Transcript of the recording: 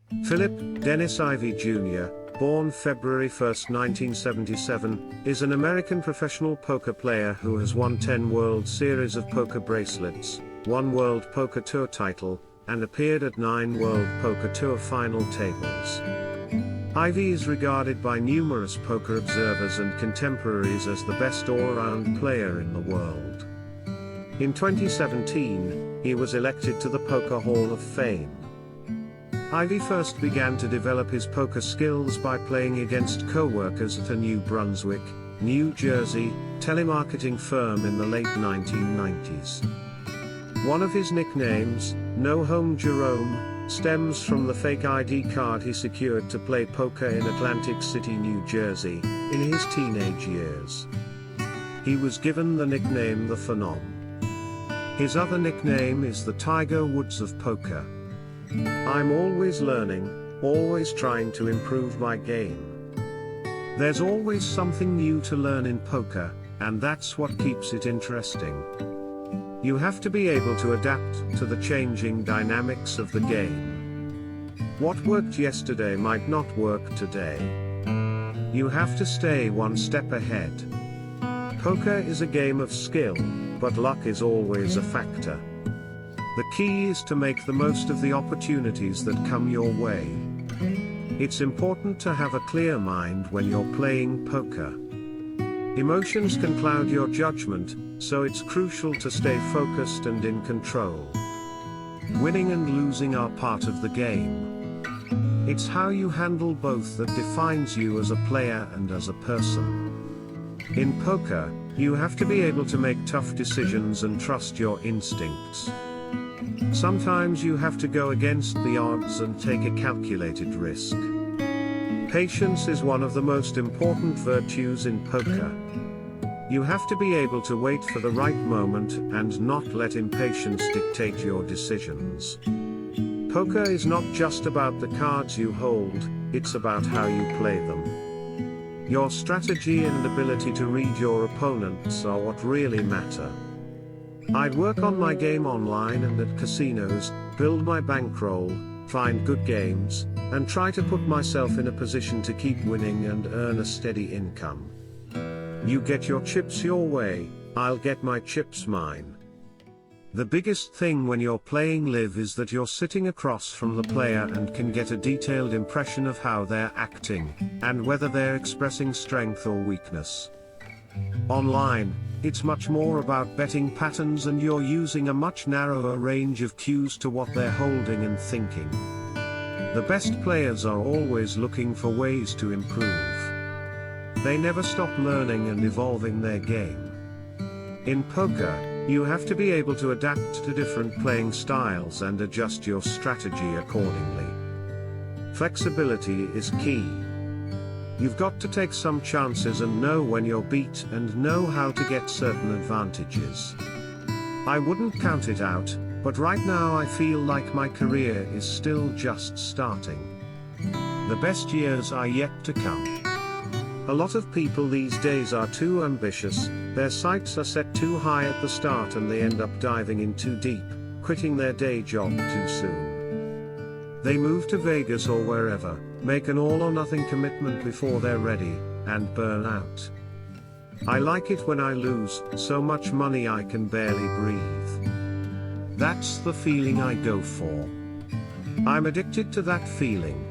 Philip Dennis Ivey Jr., born February 1, 1977, is an American professional poker player who has won 10 World Series of Poker bracelets, 1 World Poker Tour title, and appeared at 9 World Poker Tour final tables. Ivey is regarded by numerous poker observers and contemporaries as the best all-round player in the world. In 2017, he was elected to the Poker Hall of Fame. Ivey first began to develop his poker skills by playing against co-workers at a New Brunswick, New Jersey, telemarketing firm in the late 1990s. One of his nicknames, No Home Jerome, stems from the fake ID card he secured to play poker in Atlantic City, New Jersey, in his teenage years. He was given the nickname The Phenom. His other nickname is the Tiger Woods of poker. I'm always learning, always trying to improve my game. There's always something new to learn in poker, and that's what keeps it interesting. You have to be able to adapt to the changing dynamics of the game. What worked yesterday might not work today. You have to stay one step ahead. Poker is a game of skill, but luck is always a factor. The key is to make the most of the opportunities that come your way. It's important to have a clear mind when you're playing poker. Emotions can cloud your judgment, so it's crucial to stay focused and in control. Winning and losing are part of the game. It's how you handle both that defines you as a player and as a person. In poker, you have to be able to make tough decisions and trust your instincts. Sometimes you have to go against the odds and take a calculated risk. Patience is one of the most important virtues in poker. You have to be able to wait for the right moment and not let impatience dictate your decisions. Poker is not just about the cards you hold, it's about how you play them. Your strategy and ability to read your opponents are what really matter. I'd work on my game online and at casinos, build my bankroll, find good games, and try to put myself in a position to keep winning and earn a steady income. You get your chips your way, I'll get my chips mine. The biggest thing when you're playing live is that you're sitting across from the player and can get a detailed impression of how they're acting, and whether they're expressing strength or weakness. Online, it's much more about betting patterns and you're using a much narrower range of cues to what they're holding and thinking. The best players are always looking for ways to improve. They never stop learning and evolving their game. In poker, you have to be able to adapt to different playing styles and adjust your strategy accordingly. Flexibility is key. You've got to take some chances and know when you're beat and know how to get certain advantages. I wouldn't count it out, but right now I feel like my career is still just starting. The best years are yet to come. A lot of people these days are too ambitious, their sights are set too high at the start and they end up diving in too deep, quitting their day job too soon. They move to Vegas or wherever, make an all-or-nothing commitment before they're ready, and burn out. I like it when I lose so much money I can barely breathe. That's the feeling I go for. I'm addicted to that feeling.